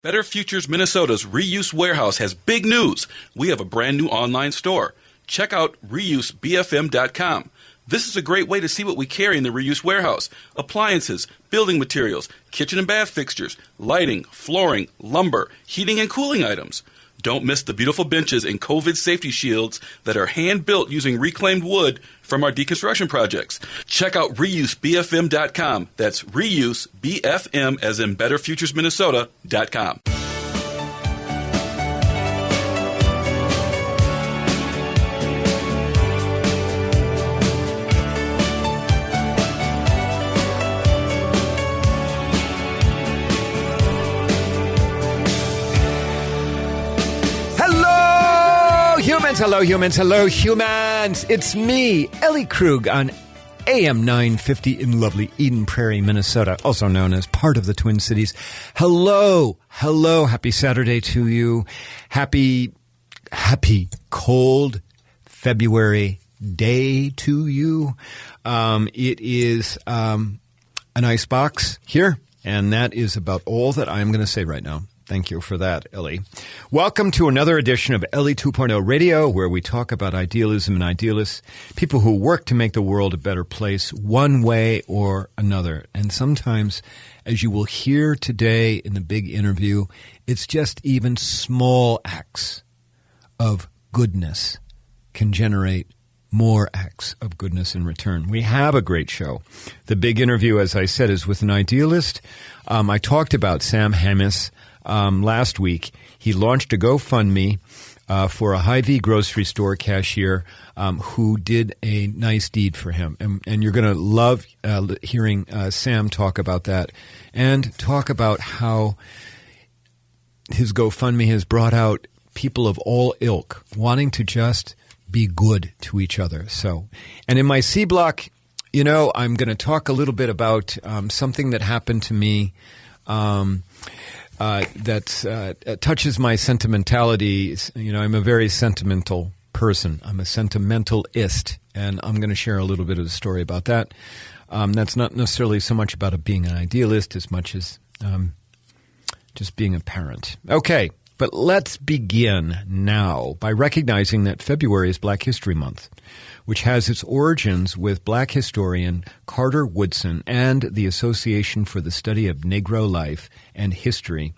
Better Futures Minnesota's Reuse Warehouse has big news. We have a brand new online store. Check out reusebfm.com. This is a great way to see what we carry in the Reuse Warehouse. Appliances, building materials, kitchen and bath fixtures, lighting, flooring, lumber, heating and cooling items. Don't miss the beautiful benches and COVID safety shields that are hand-built using reclaimed wood from our deconstruction projects. Check out reusebfm.com. That's reusebfm as in betterfuturesminnesota.com. Hello, humans. It's me, Ellie Krug, on AM 950 in lovely Eden Prairie, Minnesota, also known as part of the Twin Cities. Hello. Happy Saturday to you. Happy cold February day to you. It is an ice box here, and that is about all that I'm going to say right now. Thank you for that, Ellie. Welcome to another edition of Ellie 2.0 Radio, where we talk about idealism and idealists, people who work to make the world a better place one way or another. And sometimes, as you will hear today in the big interview, it's just even small acts of goodness can generate more acts of goodness in return. We have a great show. The big interview, as I said, is with an idealist. I talked about Sam Hamis last week. He launched a GoFundMe for a Hy-Vee grocery store cashier who did a nice deed for him. And you're going to love hearing Sam talk about that and talk about how his GoFundMe has brought out people of all ilk wanting to just be good to each other. And in my C-Block, I'm going to talk a little bit about something that happened to me that touches my sentimentality. I'm a very sentimental person. I'm a sentimentalist, and I'm going to share a little bit of the story about that. That's not necessarily so much about being an idealist as much as just being a parent. Okay, but let's begin now by recognizing that February is Black History Month, which has its origins with Black historian Carter Woodson and the Association for the Study of Negro Life and History,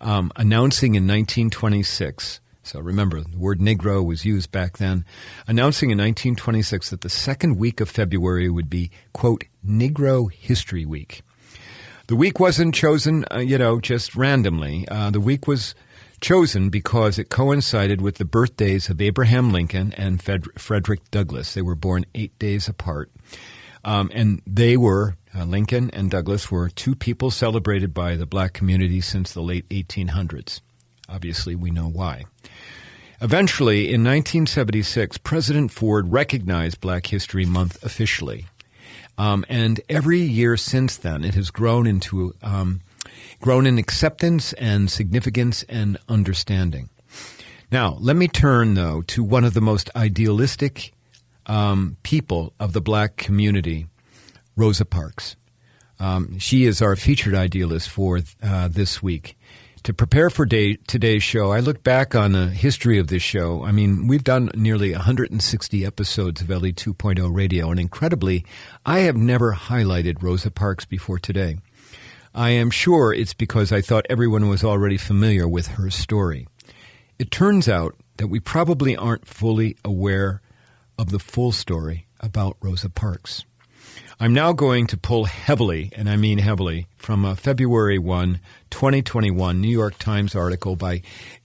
announcing in 1926, so remember, the word Negro was used back then, announcing in 1926 that the second week of February would be, quote, Negro History Week. The week wasn't chosen, just randomly. The week was chosen because it coincided with the birthdays of Abraham Lincoln and Frederick Douglass. They were born 8 days apart. And they were, Lincoln and Douglass were two people celebrated by the black community since the late 1800s. Obviously, we know why. Eventually, in 1976, President Ford recognized Black History Month officially. And every year since then, it has grown in acceptance and significance and understanding. Now, let me turn, though, to one of the most idealistic people of the black community, Rosa Parks. She is our featured idealist for this week. To prepare for today's show, I look back on the history of this show. I mean, we've done nearly 160 episodes of Ellie 2.0 Radio, and incredibly, I have never highlighted Rosa Parks before today. I am sure it's because I thought everyone was already familiar with her story. It turns out that we probably aren't fully aware of the full story about Rosa Parks. I'm now going to pull heavily, and I mean heavily, from a February 1, 2021 New York Times article by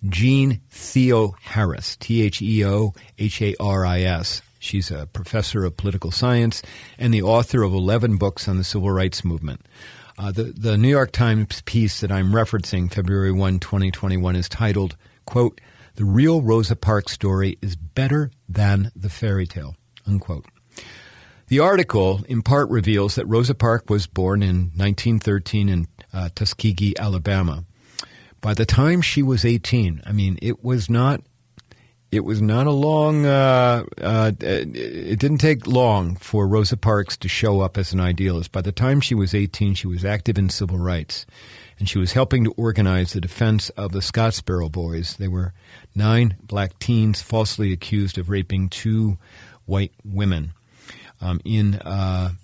Jean Theoharis, Theoharis. She's a professor of political science and the author of 11 books on the civil rights movement. The New York Times piece that I'm referencing, February 1, 2021, is titled, quote, "The Real Rosa Parks Story is Better Than the Fairy Tale," unquote. The article, in part, reveals that Rosa Parks was born in 1913 in Tuskegee, Alabama. By the time she was 18, I mean, it was not a long, it didn't take long for Rosa Parks to show up as an idealist. By the time she was 18, she was active in civil rights. and she was helping to organize the defense of the Scottsboro boys. They were 9 black teens falsely accused of raping 2 white women in the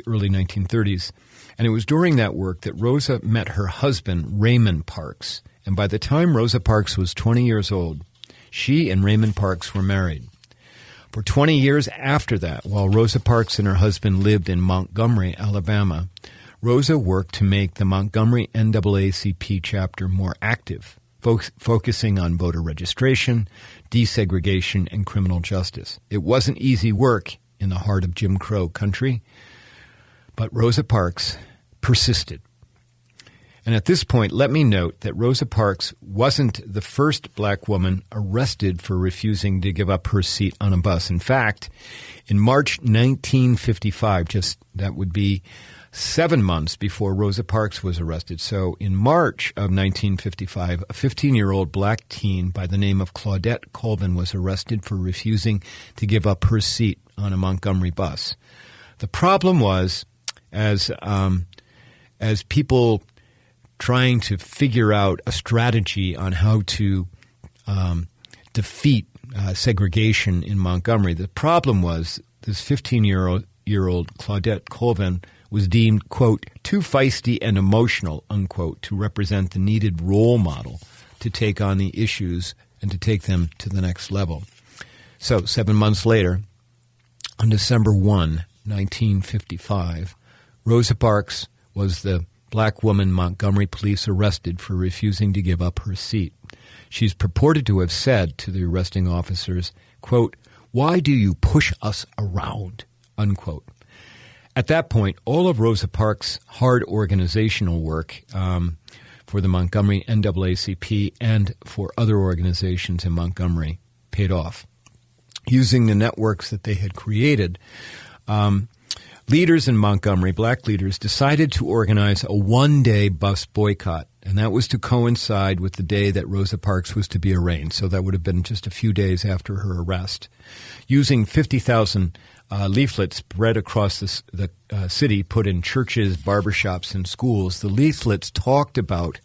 early 1930s. And it was during that work that Rosa met her husband, Raymond Parks. And by the time Rosa Parks was 20 years old, she and Raymond Parks were married. For 20 years after that, while Rosa Parks and her husband lived in Montgomery, Alabama, Rosa worked to make the Montgomery NAACP chapter more active, focusing on voter registration, desegregation, and criminal justice. It wasn't easy work in the heart of Jim Crow country, but Rosa Parks persisted. And at this point, let me note that Rosa Parks wasn't the first black woman arrested for refusing to give up her seat on a bus. In fact, in March 1955, that would be 7 months before Rosa Parks was arrested. So in March of 1955, a 15-year-old black teen by the name of Claudette Colvin was arrested for refusing to give up her seat on a Montgomery bus. The problem was, as people trying to figure out a strategy on how to defeat segregation in Montgomery, the problem was this 15-year-old Claudette Colvin was deemed, quote, too feisty and emotional, unquote, to represent the needed role model to take on the issues and to take them to the next level. So 7 months later, on December 1, 1955, Rosa Parks was the black woman Montgomery police arrested for refusing to give up her seat. She's purported to have said to the arresting officers, quote, "Why do you push us around?" unquote. At that point, all of Rosa Parks' hard organizational work for the Montgomery NAACP and for other organizations in Montgomery paid off. Using the networks that they had created, leaders in Montgomery, black leaders, decided to organize a one-day bus boycott, and that was to coincide with the day that Rosa Parks was to be arraigned. So that would have been just a few days after her arrest. Using 50,000 leaflets spread across the city, put in churches, barbershops, and schools, the leaflets talked about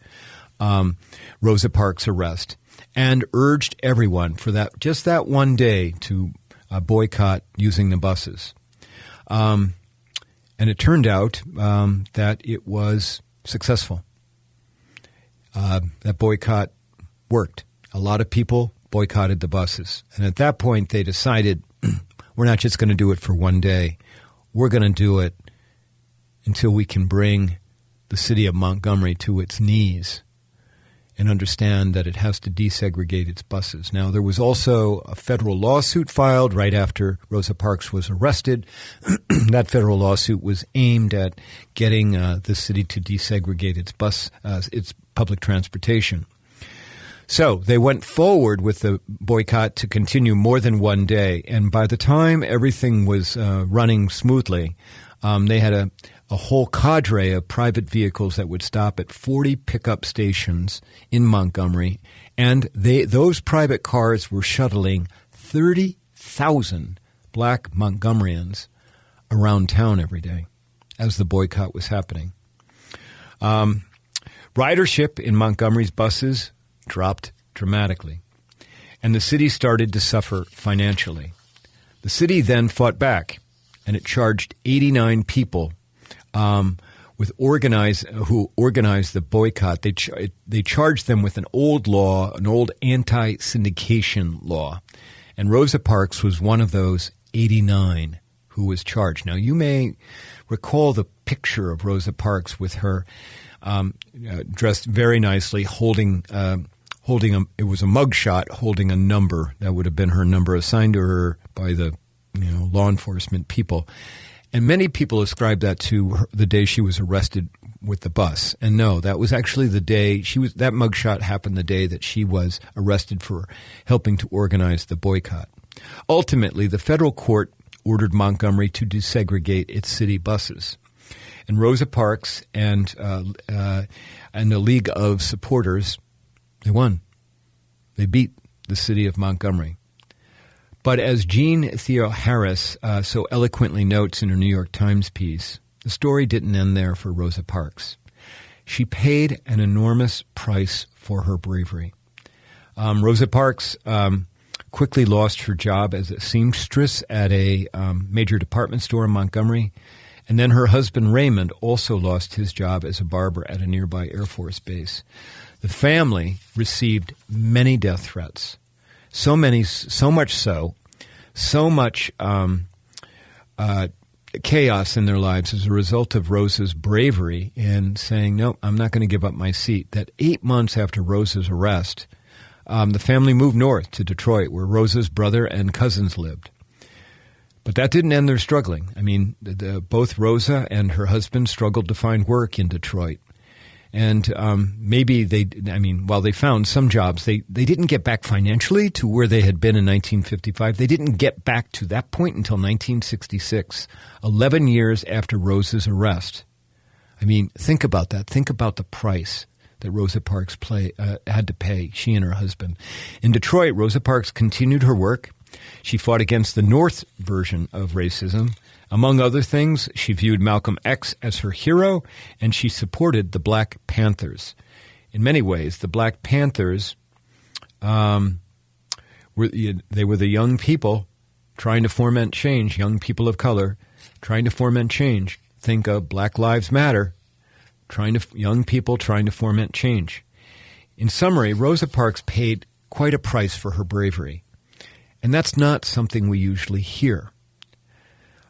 Rosa Parks' arrest and urged everyone for just that one day to boycott using the buses. And it turned out that it was successful. That boycott worked. A lot of people boycotted the buses. And at that point, they decided, we're not just going to do it for one day. We're going to do it until we can bring the city of Montgomery to its knees and understand that it has to desegregate its buses. Now, there was also a federal lawsuit filed right after Rosa Parks was arrested. That federal lawsuit was aimed at getting the city to desegregate its public transportation. So they went forward with the boycott to continue more than one day. And by the time everything was running smoothly, they had a whole cadre of private vehicles that would stop at 40 pickup stations in Montgomery. And those private cars were shuttling 30,000 black Montgomeryans around town every day as the boycott was happening. Ridership in Montgomery's buses dropped dramatically, and the city started to suffer financially. The city then fought back, and it charged 89 people who organized the boycott. They charged them with an old law, an old anti-syndication law, and Rosa Parks was one of those 89 who was charged. Now, you may recall the picture of Rosa Parks with her dressed very nicely, holding it was a mugshot holding a number that would have been her number assigned to her by the law enforcement people. And many people ascribe that to the day she was arrested with the bus. And no, that was actually the day that mugshot happened the day that she was arrested for helping to organize the boycott. Ultimately, the federal court ordered Montgomery to desegregate its city buses. And Rosa Parks and the League of Supporters, they won. They beat the city of Montgomery. But as Jean Theo Harris so eloquently notes in her New York Times piece, the story didn't end there for Rosa Parks. She paid an enormous price for her bravery. Rosa Parks quickly lost her job as a seamstress at a major department store in Montgomery. And then her husband Raymond also lost his job as a barber at a nearby Air Force base. The family received many death threats. So much chaos in their lives as a result of Rosa's bravery in saying, no, I'm not going to give up my seat, that 8 months after Rosa's arrest, the family moved north to Detroit, where Rosa's brother and cousins lived. But that didn't end their struggling. I mean, both Rosa and her husband struggled to find work in Detroit. And while they found some jobs, they didn't get back financially to where they had been in 1955. They didn't get back to that point until 1966, 11 years after Rosa's arrest. I mean, think about that. Think about the price that Rosa Parks had to pay, she and her husband. In Detroit, Rosa Parks continued her work. She fought against the North version of racism. Among other things, she viewed Malcolm X as her hero, and she supported the Black Panthers. In many ways, the Black Panthers were the young people trying to foment change, young people of color trying to foment change. Think of Black Lives Matter, young people trying to foment change. In summary, Rosa Parks paid quite a price for her bravery. And that's not something we usually hear.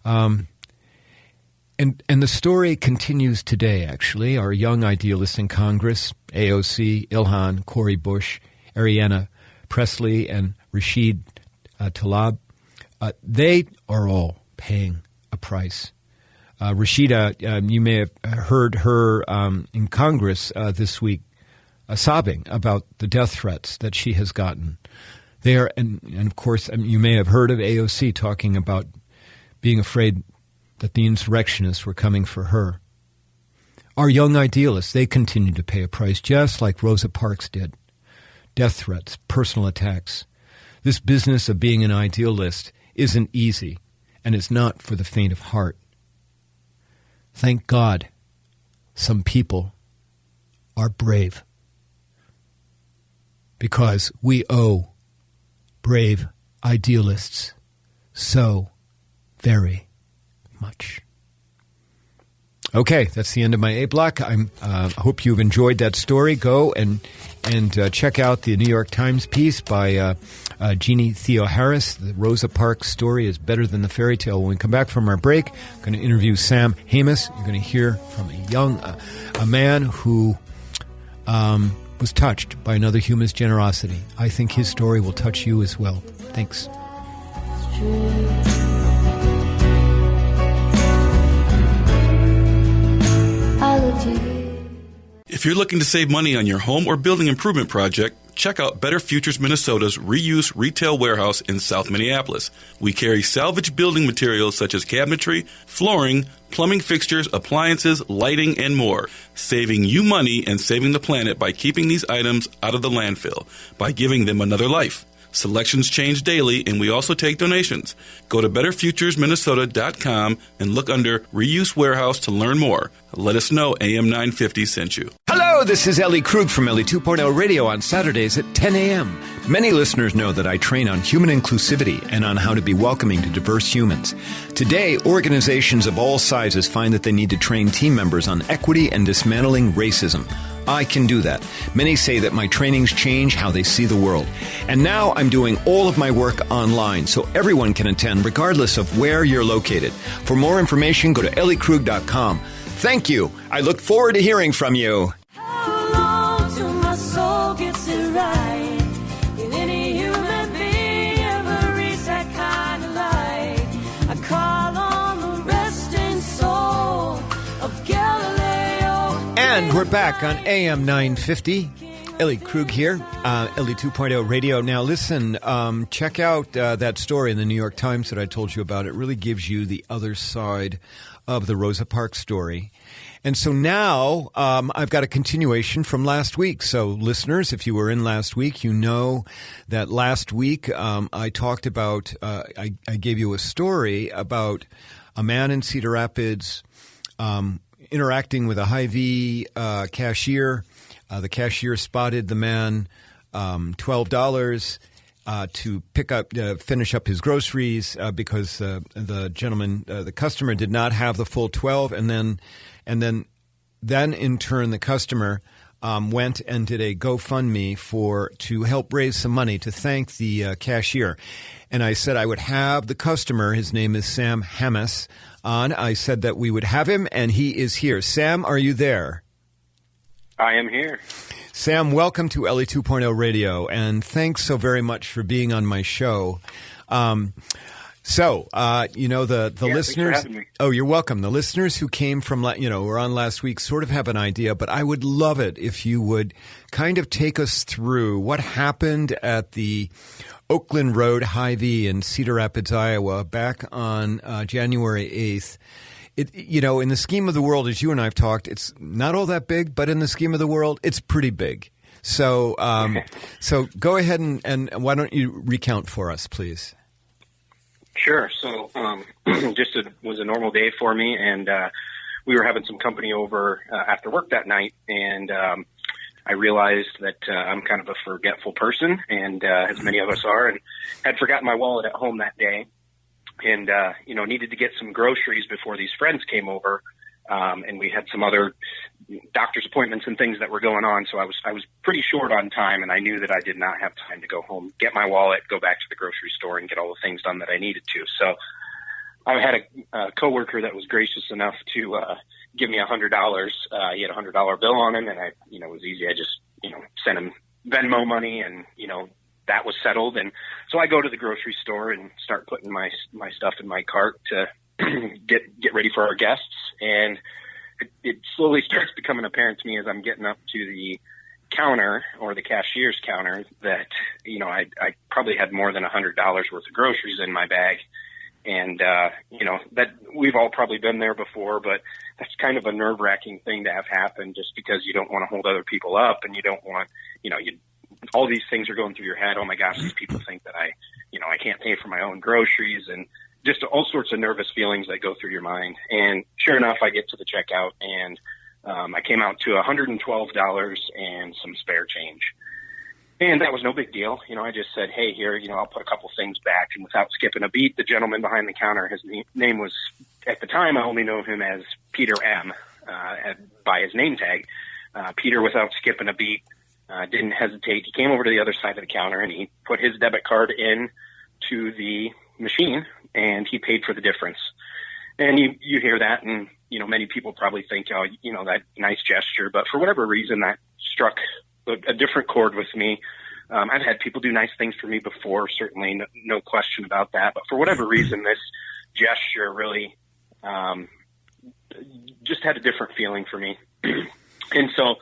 And the story continues today, actually. Our young idealists in Congress, AOC, Ilhan, Cori Bush, Ariana Presley, and Rashid Tlaib, they are all paying a price. Rashida, you may have heard her in Congress this week sobbing about the death threats that she has gotten. And of course, you may have heard of AOC talking about being afraid that the insurrectionists were coming for her. Our young idealists, they continue to pay a price, just like Rosa Parks did. Death threats, personal attacks. This business of being an idealist isn't easy, and it's not for the faint of heart. Thank God, some people are brave, because we owe brave idealists so very much. Okay, that's the end of my A block. I hope you've enjoyed that story. Go and check out the New York Times piece by Jeannie Theo Harris. The Rosa Parks story is better than the fairy tale. When we come back from our break, I'm going to interview Sam Hamas. You're going to hear from a man who was touched by another human's generosity. I think his story will touch you as well. Thanks. If you're looking to save money on your home or building improvement project, check out Better Futures Minnesota's Reuse Retail Warehouse in South Minneapolis. We carry salvage building materials such as cabinetry, flooring, plumbing fixtures, appliances, lighting, and more, saving you money and saving the planet by keeping these items out of the landfill, by giving them another life. Selections change daily, and we also take donations. Go to betterfuturesminnesota.com and look under Reuse Warehouse to learn more. Let us know AM 950 sent you. Hello, this is Ellie Krug from Ellie 2.0 Radio on Saturdays at 10 a.m. Many listeners know that I train on human inclusivity and on how to be welcoming to diverse humans. Today, organizations of all sizes find that they need to train team members on equity and dismantling racism. I can do that. Many say that my trainings change how they see the world. And now I'm doing all of my work online, so everyone can attend regardless of where you're located. For more information, go to elliekrug.com. Thank you. I look forward to hearing from you. How long till my soul gets it right? Will any human being ever reach that kind of light? I call on the resting soul of Galileo. And we're back on AM 950. Ellie Krug here, Ellie 2.0 Radio. Now listen, check out that story in the New York Times that I told you about. It really gives you the other side of the Rosa Parks story. And so now I've got a continuation from last week. So listeners, if you were in last week, you know that last week I talked about, I gave you a story about a man in Cedar Rapids interacting with a Hy-Vee cashier. The cashier spotted the man $12 to finish up his groceries because the gentleman, the customer, did not have the full 12, and then in turn the customer went and did a GoFundMe to help raise some money to thank the cashier. And I said I would have the customer, his name is Sam Hammes, on. I said that we would have him, and he is here. Sam, are you there? I am here. Sam, welcome to Ellie 2.0 Radio, and thanks so very much for being on my show. The listeners. Thanks for having me. Oh, you're welcome. The listeners who came from, were on last week sort of have an idea, but I would love it if you would kind of take us through what happened at the Oakland Road Hy-Vee in Cedar Rapids, Iowa, back on January 8th. In the scheme of the world, as you and I have talked, it's not all that big, but in the scheme of the world, it's pretty big. So go ahead and why don't you recount for us, please? Sure. So was a normal day for me, and we were having some company over after work that night, and I realized that I'm kind of a forgetful person, and as many of us are, and had forgotten my wallet at home that day. And, needed to get some groceries before these friends came over. And we had some other doctor's appointments and things that were going on. So I was pretty short on time, and I knew that I did not have time to go home, get my wallet, go back to the grocery store, and get all the things done that I needed to. So I had a coworker that was gracious enough to give me $100. He had a $100 bill on him, and it was easy. I just, sent him Venmo money, and, that was settled. And so I go to the grocery store and start putting my stuff in my cart to get ready for our guests. And it slowly starts becoming apparent to me as I'm getting up to the counter, or the cashier's counter, that, I probably had more than $100 worth of groceries in my bag. And, that we've all probably been there before, but that's kind of a nerve-wracking thing to have happen, just because you don't want to hold other people up, and you don't want, all these things are going through your head. Oh my gosh, these people think that I can't pay for my own groceries, and just all sorts of nervous feelings that go through your mind. And sure enough, I get to the checkout, and I came out to $112 and some spare change. And that was no big deal. I just said, hey, here, I'll put a couple things back. And without skipping a beat, the gentleman behind the counter, his name was, at the time, I only know him as Peter M. By his name tag. Peter, without skipping a beat, didn't hesitate. He came over to the other side of the counter, and he put his debit card in to the machine, and he paid for the difference. And you hear that, and, many people probably think, that nice gesture. But for whatever reason, that struck a different chord with me. I've had people do nice things for me before, certainly no question about that. But for whatever reason, this gesture really just had a different feeling for me. And so,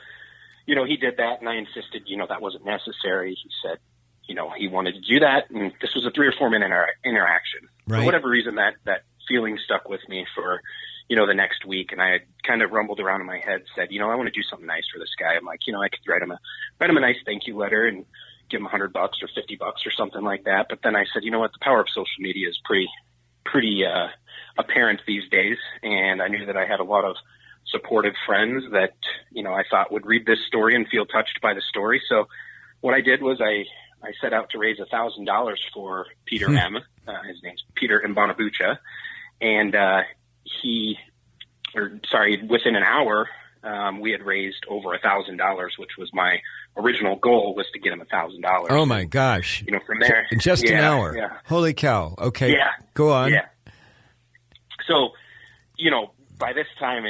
he did that, and I insisted, that wasn't necessary. He said, he wanted to do that, and this was a 3 or 4 minute interaction. Right. For whatever reason, that feeling stuck with me for, the next week, and I had kind of rumbled around in my head, said, I want to do something nice for this guy. I'm like, I could write him a nice thank you letter and give him $100 or $50 or something like that. But then I said, what, the power of social media is pretty apparent these days, and I knew that I had a lot of supportive friends that, I thought would read this story and feel touched by the story. So what I did was I set out to raise $1,000 for Peter M. His name's Peter Mbanabucha. And within an hour, we had raised over $1,000, which was my original goal, was to get him $1,000. Oh my gosh. From there. In just an hour. Yeah. Holy cow. Okay. Yeah. Go on. Yeah. So, by this time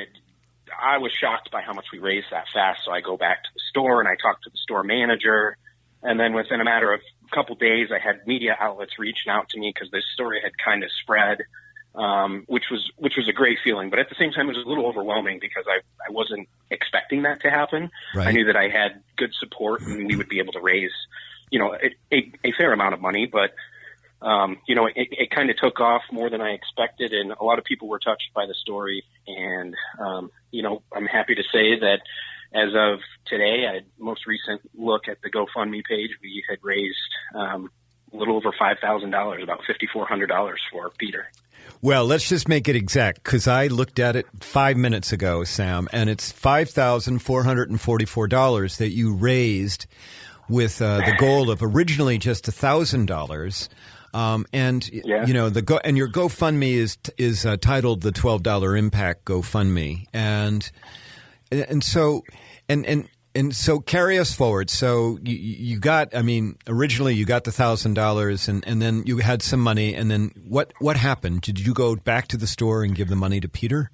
I was shocked by how much we raised that fast. So I go back to the store and I talk to the store manager. And then within a matter of a couple days, I had media outlets reaching out to me because this story had kind of spread, which was a great feeling. But at the same time, it was a little overwhelming because I wasn't expecting that to happen. Right. I knew that I had good support and we would be able to raise, a fair amount of money. But, it kind of took off more than I expected, and a lot of people were touched by the story. And, I'm happy to say that as of today, most recent look at the GoFundMe page, we had raised a little over $5,000, about $5,400 for Peter. Well, let's just make it exact, because I looked at it 5 minutes ago, Sam, and it's $5,444 that you raised with the goal of originally just $1,000. And you know and your GoFundMe is titled the $12 Impact GoFundMe, and so carry us forward. So you got, I mean, originally you got the $1,000, and then you had some money, and then what happened? Did you go back to the store and give the money to Peter?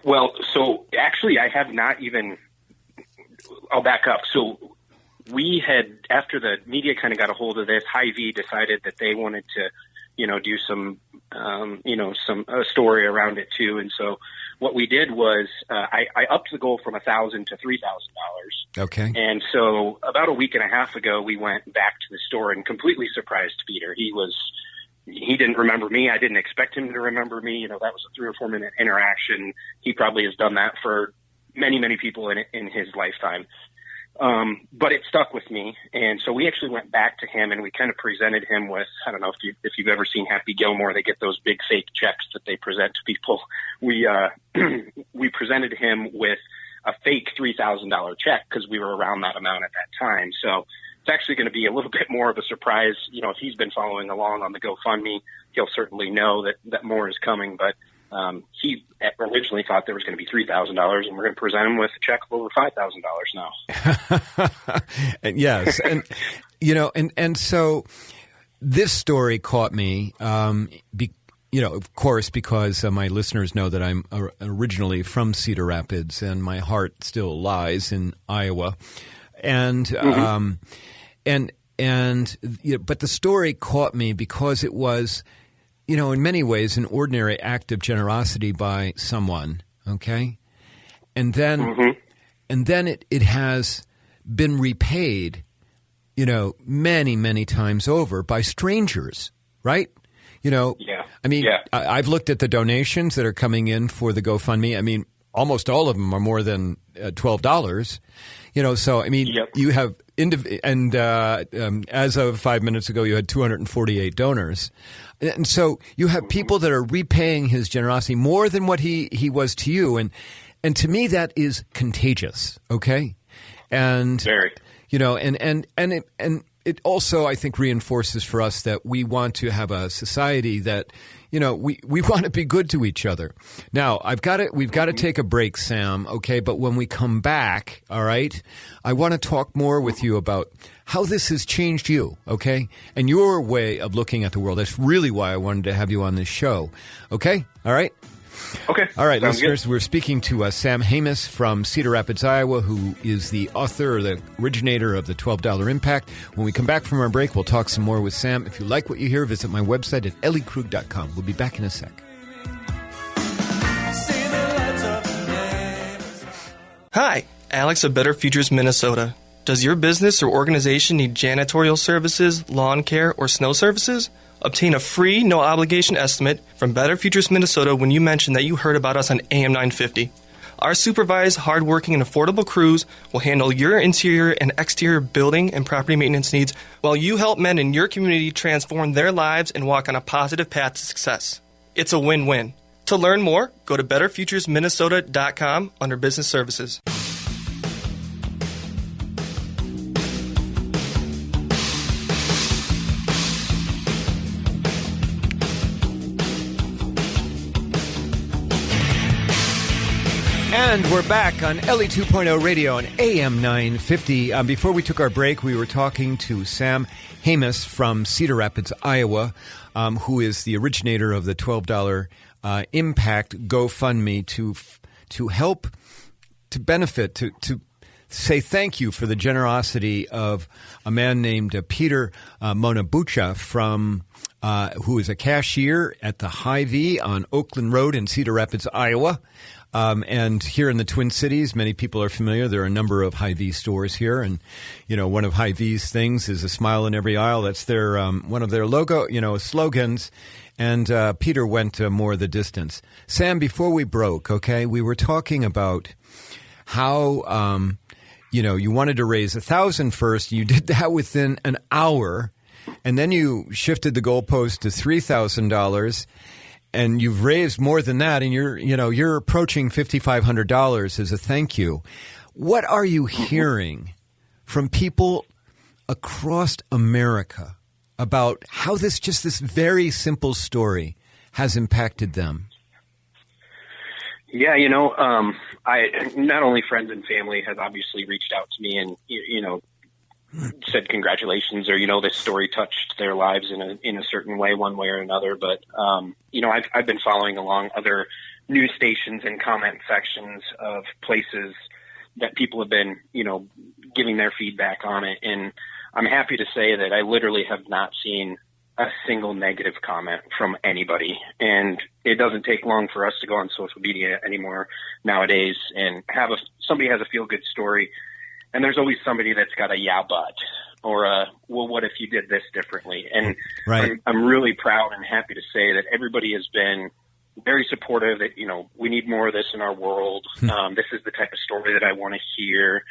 Well, so actually, I have not even. I'll back up. So we had, after the media kind of got a hold of this, Hy-Vee decided that they wanted to, do some, a story around it too. And so what we did was I upped the goal from $1,000 to $3,000. Okay. And so about a week and a half ago, we went back to the store and completely surprised Peter. He didn't remember me. I didn't expect him to remember me. That was a 3 or 4 minute interaction. He probably has done that for many, many people in his lifetime. But it stuck with me. And so we actually went back to him and we kind of presented him with, I don't know if you've ever seen Happy Gilmore, they get those big fake checks that they present to people. We presented him with a fake $3,000 check because we were around that amount at that time. So it's actually going to be a little bit more of a surprise. If he's been following along on the GoFundMe, he'll certainly know that more is coming. But he originally thought there was going to be $3,000, and we're going to present him with a check of over $5,000 now. Yes, and and so this story caught me. Of course, because my listeners know that I'm originally from Cedar Rapids, and my heart still lies in Iowa, and but the story caught me because it was, in many ways, an ordinary act of generosity by someone, okay? And then it has been repaid, many, many times over by strangers, right? I've looked at the donations that are coming in for the GoFundMe. I mean, almost all of them are more than $12. So I mean, you have as of 5 minutes ago, you had 248 donors. And so you have people that are repaying his generosity more than what he was to you. And to me, that is contagious. Okay. And, very. It also, I think, reinforces for us that we want to have a society that, we want to be good to each other. Now, we've got to take a break, Sam. Okay. But when we come back, all right, I want to talk more with you about how this has changed you. Okay. And your way of looking at the world. That's really why I wanted to have you on this show. Okay. All right. Okay. All right, Sounds listeners, good. we're speaking to Sam Hamas from Cedar Rapids, Iowa, who is the author or the originator of the $12 Impact. When we come back from our break, we'll talk some more with Sam. If you like what you hear, visit my website at elliekrug.com. We'll be back in a sec. Hi, Alex of Better Futures, Minnesota. Does your business or organization need janitorial services, lawn care, or snow services? Obtain a free, no-obligation estimate from Better Futures Minnesota when you mention that you heard about us on AM 950. Our supervised, hardworking, and affordable crews will handle your interior and exterior building and property maintenance needs while you help men in your community transform their lives and walk on a positive path to success. It's a win-win. To learn more, go to betterfuturesminnesota.com under Business Services. And we're back on Ellie 2.0 Radio on AM 950. Before we took our break, we were talking to Sam Hamas from Cedar Rapids, Iowa, who is the originator of the $12 Impact GoFundMe to help, to benefit, to say thank you for the generosity of a man named Peter Monabucha from who is a cashier at the Hy-Vee on Oakland Road in Cedar Rapids, Iowa. And here in the Twin Cities, many people are familiar. There are a number of Hy-Vee stores here. And, one of Hy-Vee's things is a smile in every aisle. That's their one of their logo, slogans. And Peter went more the distance. Sam, before we broke, okay, we were talking about how, you wanted to raise $1,000 first. You did that within an hour. And then you shifted the goalpost to $3,000. and you've raised more than that, and you're approaching $5,500 as a thank you. What are you hearing from people across America about how this very simple story has impacted them? Yeah, I not only friends and family have obviously reached out to me and said congratulations, or this story touched their lives in a certain way, one way or another. But I've been following along other news stations and comment sections of places that people have been giving their feedback on it, and I'm happy to say that I literally have not seen a single negative comment from anybody. And it doesn't take long for us to go on social media anymore nowadays and somebody has a feel good story. And there's always somebody that's got a yeah, but, or well, what if you did this differently? And right. I'm really proud and happy to say that everybody has been very supportive that, we need more of this in our world. This is the type of story that I want to hear.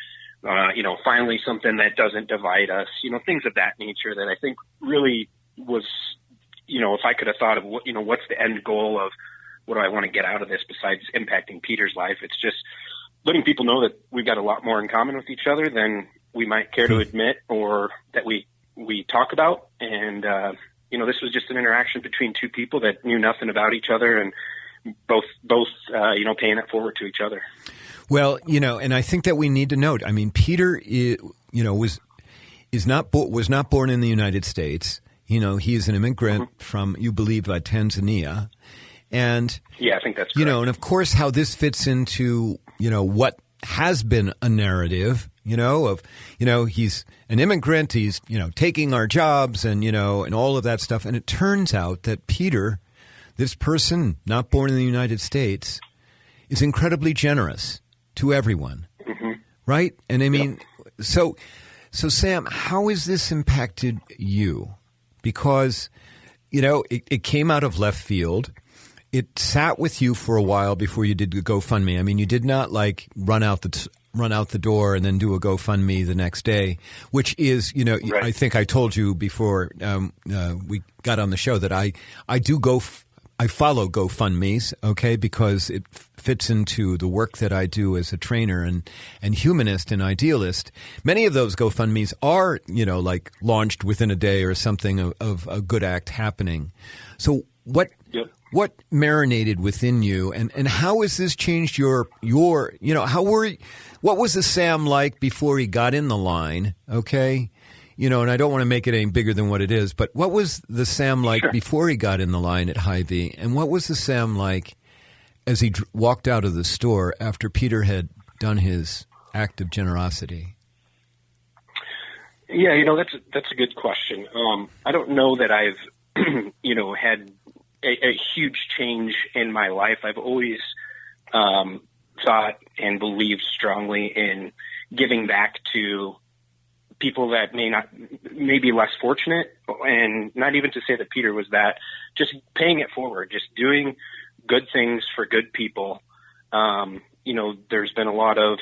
Finally something that doesn't divide us, things of that nature that I think really was, if I could have thought of what's the end goal of what do I want to get out of this besides impacting Peter's life, it's just letting people know that we've got a lot more in common with each other than we might care to admit or that we talk about. And, this was just an interaction between two people that knew nothing about each other and both paying it forward to each other. Well, and I think that we need to note, I mean, Peter, was not born in the United States. He is an immigrant from, you believe, Tanzania. And, yeah, I think that's correct. And of course, how this fits into, what has been a narrative, he's an immigrant, he's, taking our jobs and, and all of that stuff. And it turns out that Peter, this person not born in the United States, is incredibly generous to everyone. Mm-hmm. Right? And I mean, so Sam, how has this impacted you? Because, it came out of left field. It sat with you for a while before you did the GoFundMe. I mean, you did not run out the door and then do a GoFundMe the next day, which is, right. I think I told you before we got on the show that I follow GoFundMes, okay, because it fits into the work that I do as a trainer and humanist and idealist. Many of those GoFundMes are, launched within a day or something of a good act happening. So what marinated within you and how has this changed your what was the Sam like before he got in the line, okay? And I don't want to make it any bigger than what it is, but what was the Sam like before he got in the line at Hy-Vee? And what was the Sam like as he walked out of the store after Peter had done his act of generosity? Yeah, that's a good question. I don't know that I've, had a huge change in my life. I've always thought and believed strongly in giving back to people that may be less fortunate, and not even to say that Peter was that, just paying it forward, just doing good things for good people. There's been a lot of,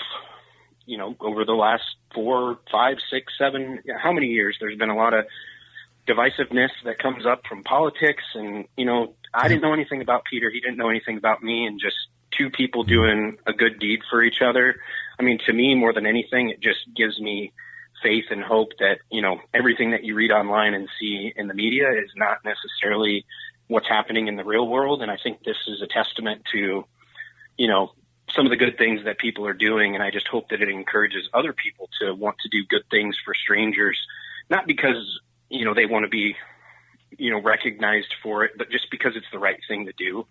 over the last 4, 5, 6, 7, how many years, there's been a lot of divisiveness that comes up from politics. And, I didn't know anything about Peter. He didn't know anything about me, and just two people doing a good deed for each other. I mean, to me, more than anything, it just gives me faith and hope that, everything that you read online and see in the media is not necessarily what's happening in the real world. And I think this is a testament to, some of the good things that people are doing. And I just hope that it encourages other people to want to do good things for strangers, not because, they want to be, recognized for it, but just because it's the right thing to do.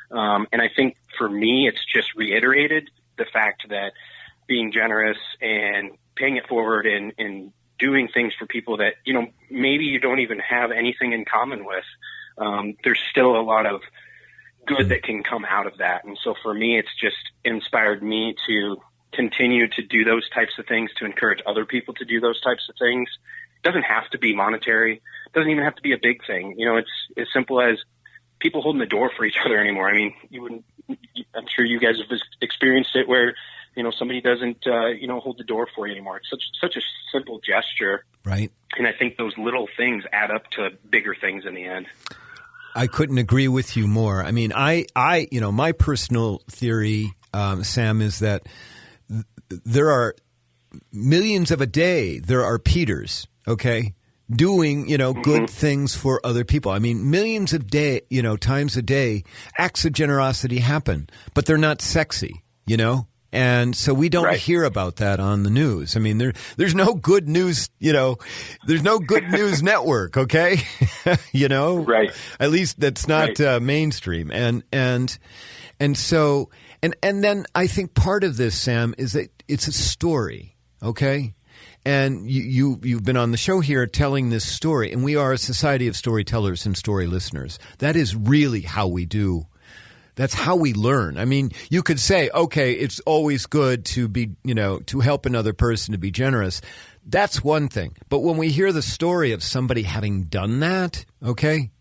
And I think for me, it's just reiterated the fact that being generous and paying it forward and doing things for people that, maybe you don't even have anything in common with, there's still a lot of good that can come out of that. And so for me, it's just inspired me to continue to do those types of things, to encourage other people to do those types of things. It doesn't have to be monetary. It doesn't even have to be a big thing. It's as simple as people holding the door for each other anymore. I mean, I'm sure you guys have experienced it where, somebody doesn't, hold the door for you anymore. It's such a simple gesture. Right. And I think those little things add up to bigger things in the end. I couldn't agree with you more. I mean, my personal theory, Sam, is that there are millions of a day. There are Peters, okay, doing, good things for other people. I mean, millions of times a day, acts of generosity happen, but they're not sexy, And so we don't hear about that on the news. I mean, there's no good news, there's no good news network, okay? Right. At least that's not mainstream. And so then I think part of this, Sam, is that it's a story, okay? And you've been on the show here telling this story, and we are a society of storytellers and story listeners. That is really how we do. That's how we learn. I mean, you could say, okay, it's always good to be, to help another person, to be generous. That's one thing. But when we hear the story of somebody having done that, okay,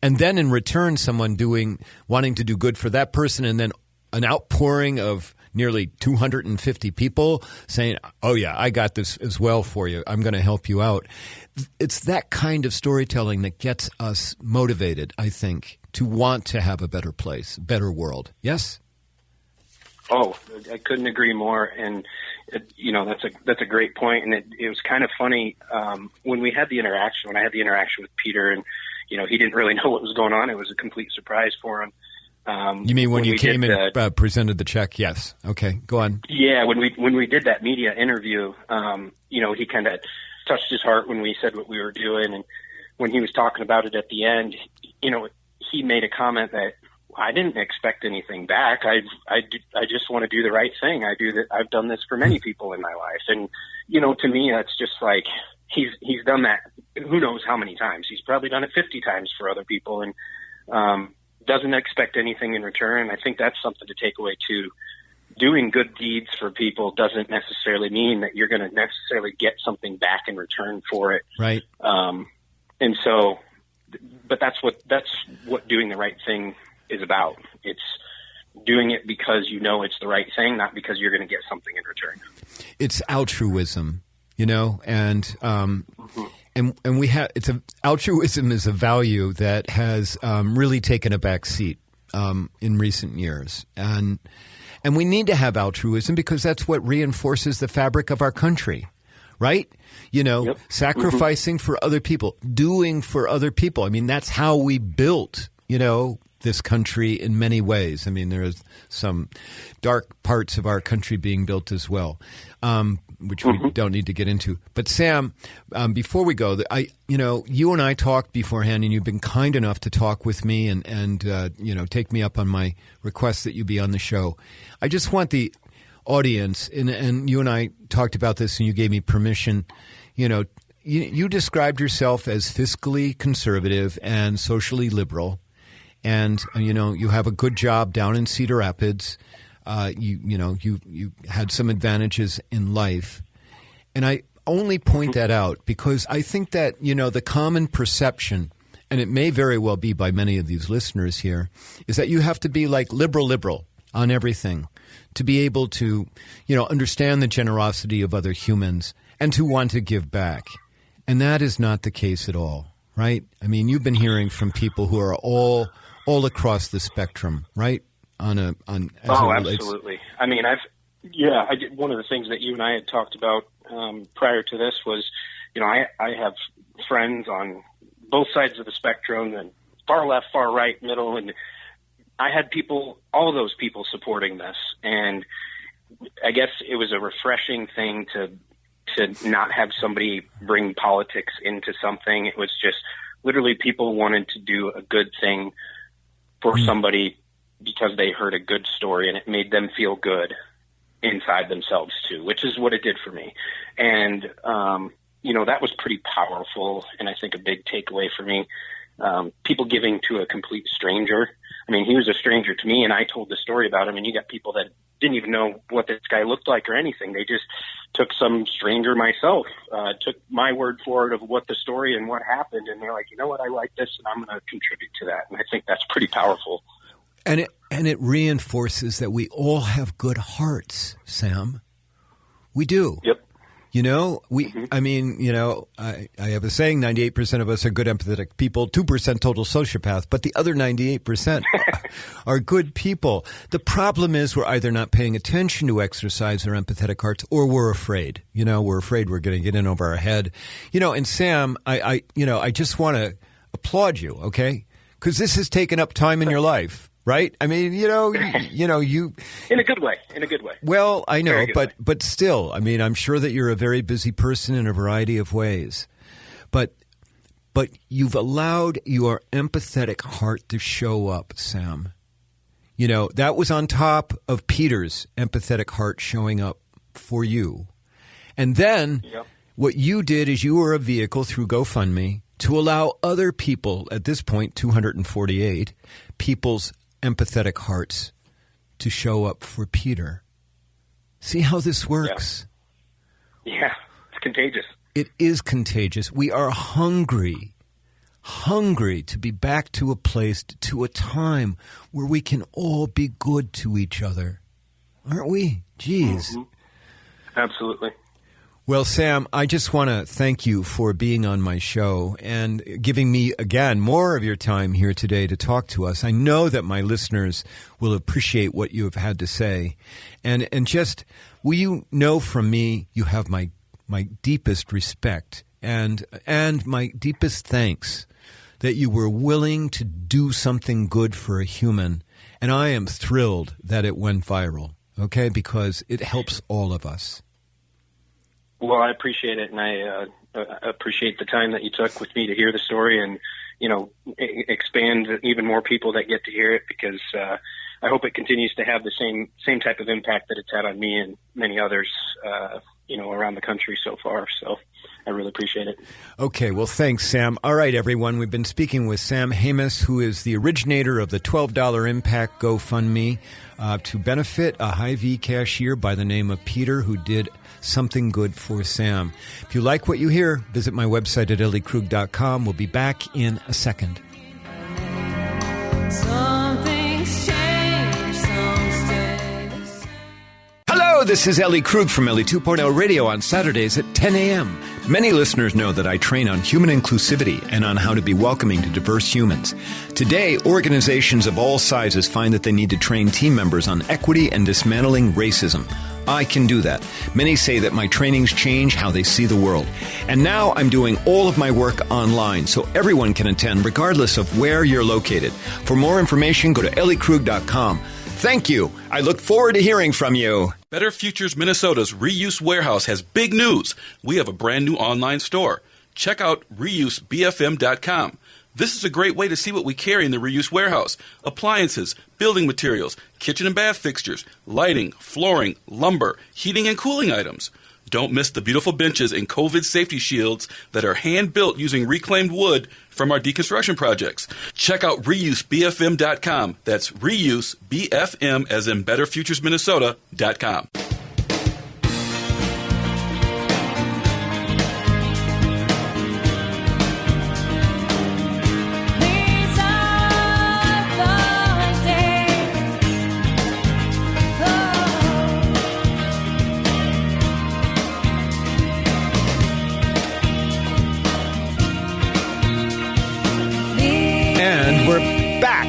and then in return someone wanting to do good for that person, and then an outpouring of nearly 250 people saying, oh, yeah, I got this as well for you. I'm going to help you out. It's that kind of storytelling that gets us motivated, I think, to want to have a better place, better world. Yes? Oh, I couldn't agree more. And, that's a great point. And it was kind of funny when I had the interaction with Peter, and, he didn't really know what was going on. It was a complete surprise for him. You mean when you came and presented the check? Yes. Okay, go on. Yeah, when we did that media interview, he kind of touched his heart when we said what we were doing, and when he was talking about it at the end, he made a comment that I didn't expect anything back. I just want to do the right thing. I've done this for many people in my life, and to me, that's just like he's done that. Who knows how many times? He's probably done it 50 times for other people, and doesn't expect anything in return. I think that's something to take away too. Doing good deeds for people doesn't necessarily mean that you're going to necessarily get something back in return for it. Right. And so, but that's what doing the right thing is about. It's doing it because it's the right thing, not because you're going to get something in return. It's altruism, and we have altruism is a value that has really taken a back seat in recent years, and we need to have altruism because that's what reinforces the fabric of our country, right? Yep. Sacrificing for other people, doing for other people. I mean, that's how we built, this country in many ways. I mean, there is some dark parts of our country being built as well. Which we don't need to get into. But Sam, before we go, you and I talked beforehand, and you've been kind enough to talk with me and take me up on my request that you be on the show. I just want the audience, and you and I talked about this, and you gave me permission. You described yourself as fiscally conservative and socially liberal, and you have a good job down in Cedar Rapids. You had some advantages in life. And I only point that out because I think that, the common perception, and it may very well be by many of these listeners here, is that you have to be like liberal on everything to be able to, understand the generosity of other humans and to want to give back. And that is not the case at all, right? I mean, you've been hearing from people who are all across the spectrum, right? Absolutely. I mean, one of the things that you and I had talked about prior to this was, I have friends on both sides of the spectrum, and far left, far right, middle, and I had all of those people supporting this, and I guess it was a refreshing thing to not have somebody bring politics into something. It was just literally people wanted to do a good thing for somebody because they heard a good story and it made them feel good inside themselves too, which is what it did for me. And, that was pretty powerful. And I think a big takeaway for me, people giving to a complete stranger. I mean, he was a stranger to me and I told the story about him, and you got people that didn't even know what this guy looked like or anything. They just took some stranger, myself, took my word for it of what the story and what happened. And they're like, you know what, I like this and I'm going to contribute to that. And I think that's pretty powerful. And it reinforces that we all have good hearts, Sam. We do. Yep. You know, I have a saying, 98% of us are good empathetic people, 2% total sociopath, but the other 98% are good people. The problem is we're either not paying attention to exercise our empathetic hearts, or we're afraid. We're afraid we're going to get in over our head. And Sam, I just want to applaud you, okay? Because this has taken up time in your life. Right? I mean, you in a good way. Well, I know, but still, I mean, I'm sure that you're a very busy person in a variety of ways. But you've allowed your empathetic heart to show up, Sam. That was on top of Peter's empathetic heart showing up for you. And then what you did is you were a vehicle through GoFundMe to allow other people, at this point, 248 people's empathetic hearts to show up for Peter. See how this works? Yeah, it's contagious. It is contagious. We are hungry to be back to a place, to a time where we can all be good to each other. Aren't we? Jeez. Mm-hmm. Absolutely. Well, Sam, I just want to thank you for being on my show and giving me, again, more of your time here today to talk to us. I know that my listeners will appreciate what you have had to say. And just, will you know from me, you have my deepest respect and my deepest thanks that you were willing to do something good for a human. And I am thrilled that it went viral, okay, because it helps all of us. Well, I appreciate it, and I appreciate the time that you took with me to hear the story and, expand even more people that get to hear it, because I hope it continues to have the same type of impact that it's had on me and many others, around the country so far. So I really appreciate it. Okay. Well, thanks, Sam. All right, everyone. We've been speaking with Sam Hamas, who is the originator of the $12 Impact GoFundMe to benefit a Hy-Vee cashier by the name of Peter, who did something good for Sam. If you like what you hear, visit my website at elliekrug.com. We'll be back in a second. Some things change, some stay the same. Hello, this is Ellie Krug from Ellie 2.0 Radio on Saturdays at 10 a.m. Many listeners know that I train on human inclusivity and on how to be welcoming to diverse humans. Today, organizations of all sizes find that they need to train team members on equity and dismantling racism. I can do that. Many say that my trainings change how they see the world. And now I'm doing all of my work online so everyone can attend regardless of where you're located. For more information, go to elliekrug.com. Thank you. I look forward to hearing from you. Better Futures Minnesota's Reuse Warehouse has big news. We have a brand new online store. Check out reusebfm.com. This is a great way to see what we carry in the Reuse Warehouse. Appliances, building materials, kitchen and bath fixtures, lighting, flooring, lumber, heating and cooling items. Don't miss the beautiful benches and COVID safety shields that are hand-built using reclaimed wood from our deconstruction projects. Check out reusebfm.com. That's reusebfm as in betterfuturesminnesota.com. These are the days. And we're back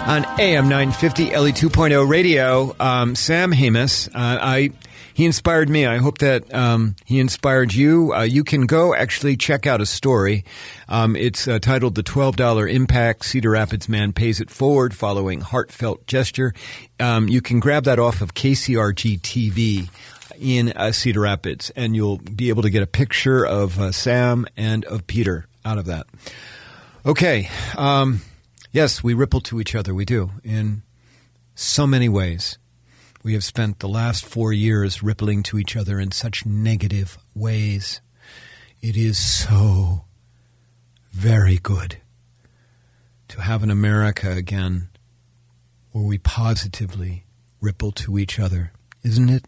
on AM 950 LE 2.0 Radio. Sam Hamas, he inspired me. I hope that he inspired you. You can go actually check out a story. It's titled The $12 Impact. Cedar Rapids Man Pays It Forward Following Heartfelt Gesture. You can grab that off of KCRG TV in Cedar Rapids, and you'll be able to get a picture of Sam and of Peter out of that. Okay. Yes, we ripple to each other. We do in so many ways. We have spent the last 4 years rippling to each other in such negative ways. It is so very good to have an America again where we positively ripple to each other, isn't it?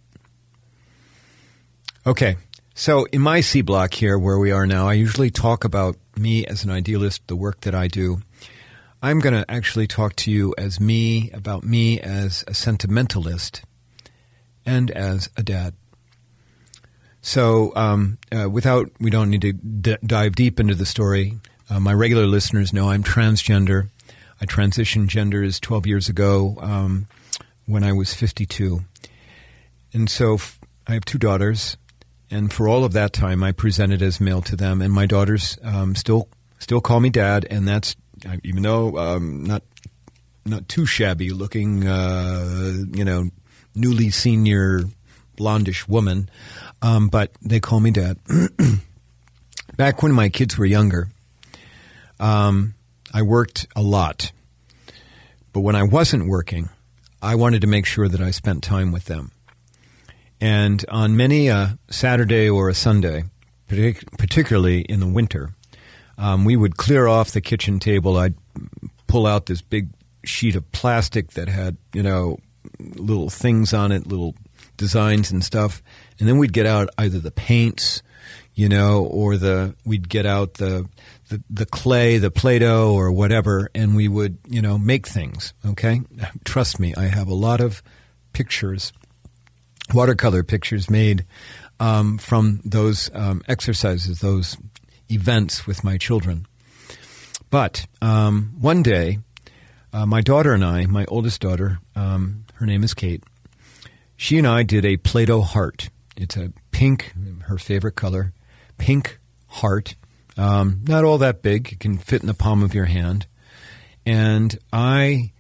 Okay, so in my C-Block here, where we are now, I usually talk about me as an idealist, the work that I do. I'm going to actually talk to you about me as a sentimentalist and as a dad. So we don't need to dive deep into the story. My regular listeners know I'm transgender. I transitioned genders 12 years ago when I was 52. And so I have two daughters, and for all of that time I presented as male to them, and my daughters still call me dad, and that's, even though not too shabby looking, newly senior blondish woman, but they call me dad. Back when my kids were younger, I worked a lot. But when I wasn't working, I wanted to make sure that I spent time with them. And on many a Saturday or a Sunday, particularly in the winter, we would clear off the kitchen table. I'd pull out this big sheet of plastic that had, little things on it, little designs and stuff. And then we'd get out either the paints, or we'd get out the clay, the Play-Doh or whatever, and we would, make things, okay? Trust me, I have a lot of pictures, watercolor pictures made from those exercises, those events with my children. But one day, my daughter and I, my oldest daughter, her name is Kate, she and I did a Play-Doh heart. It's a pink, her favorite color, pink heart. Not all that big. It can fit in the palm of your hand. And I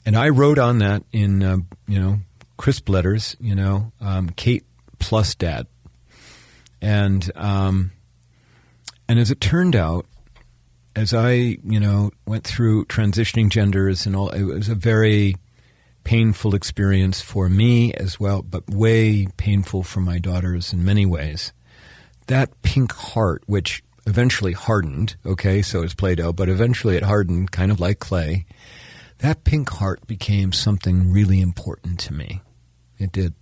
wrote on that in, crisp letters, Kate plus Dad. And as it turned out, as I, went through transitioning genders and all, it was a very painful experience for me as well, but way painful for my daughters in many ways. That pink heart, which eventually hardened, okay, so it's Play-Doh, but eventually it hardened kind of like clay. That pink heart became something really important to me. It did.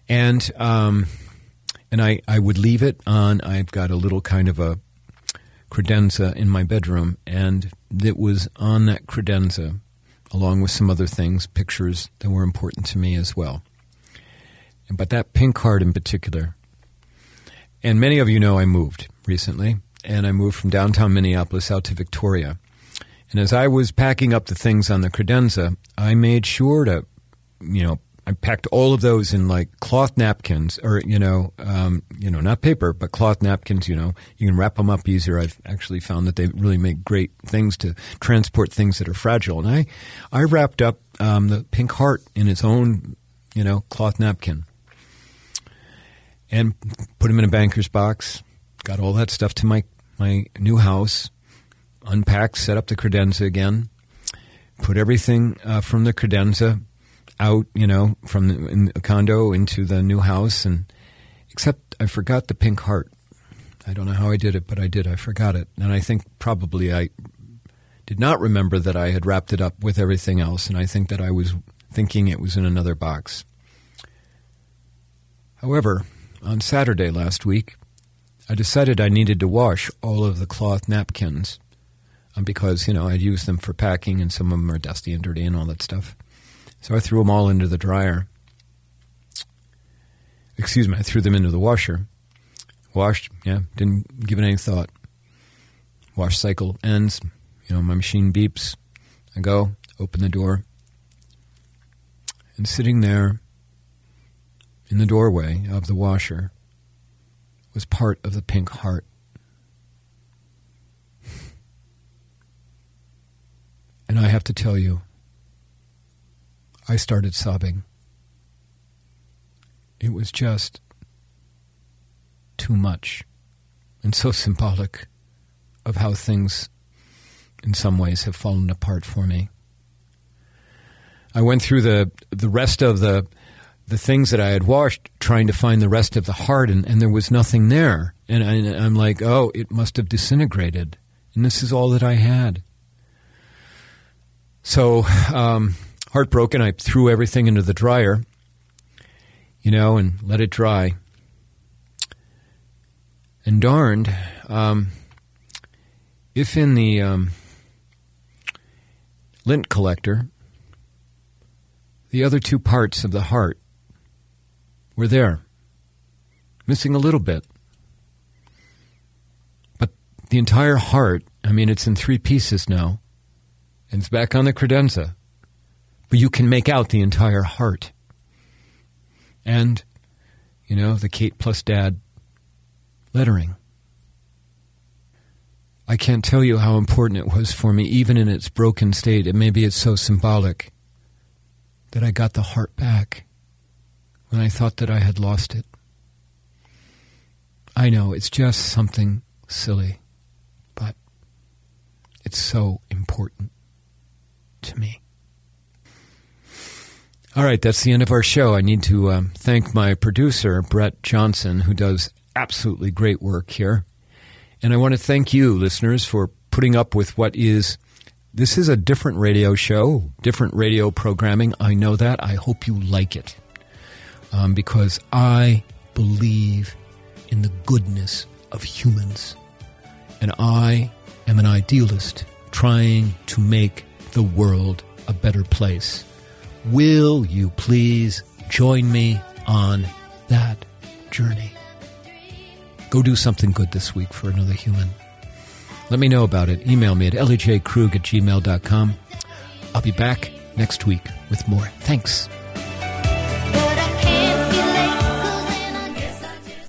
And I would leave it on. I've got a little kind of a credenza in my bedroom, and it was on that credenza, along with some other things, pictures that were important to me as well. But that pink heart in particular. And many of you know I moved recently, and I moved from downtown Minneapolis out to Victoria. And as I was packing up the things on the credenza, I made sure to, I packed all of those in like cloth napkins, or, not paper, but cloth napkins, you can wrap them up easier. I've actually found that they really make great things to transport things that are fragile. And I wrapped up the pink heart in its own, cloth napkin and put them in a banker's box, got all that stuff to my new house, unpacked, set up the credenza again, put everything from the credenza out, from the condo into the new house, and except I forgot the pink heart. I don't know how I did it, but I did. I forgot it. And I think probably I did not remember that I had wrapped it up with everything else, and I think that I was thinking it was in another box. However, on Saturday last week, I decided I needed to wash all of the cloth napkins because, I'd used them for packing, and some of them are dusty and dirty and all that stuff. So I threw them all into the dryer. I threw them into the washer. Washed, didn't give it any thought. Wash cycle ends, my machine beeps. I go, open the door. And sitting there in the doorway of the washer was part of the pink heart. And I have to tell you, I started sobbing. It was just too much, and so symbolic of how things in some ways have fallen apart for me. I went through the rest of the things that I had washed, trying to find the rest of the heart, and there was nothing there. And I'm like, oh, it must have disintegrated, and this is all that I had. So, heartbroken, I threw everything into the dryer, and let it dry. And darned, if in the lint collector, the other two parts of the heart We're there. Missing a little bit. But the entire heart, I mean, it's in 3 pieces now. And it's back on the credenza. But you can make out the entire heart. And, you know, the Kate plus Dad lettering. I can't tell you how important it was for me, even in its broken state, and maybe it's so symbolic, that I got the heart back when I thought that I had lost it. I know, it's just something silly, but it's so important to me. All right, that's the end of our show. I need to thank my producer, Brett Johnson, who does absolutely great work here. And I want to thank you, listeners, for putting up with this is a different radio show, different radio programming. I know that. I hope you like it. Because I believe in the goodness of humans. And I am an idealist trying to make the world a better place. Will you please join me on that journey? Go do something good this week for another human. Let me know about it. Email me at ellejkrug@gmail.com. I'll be back next week with more. Thanks.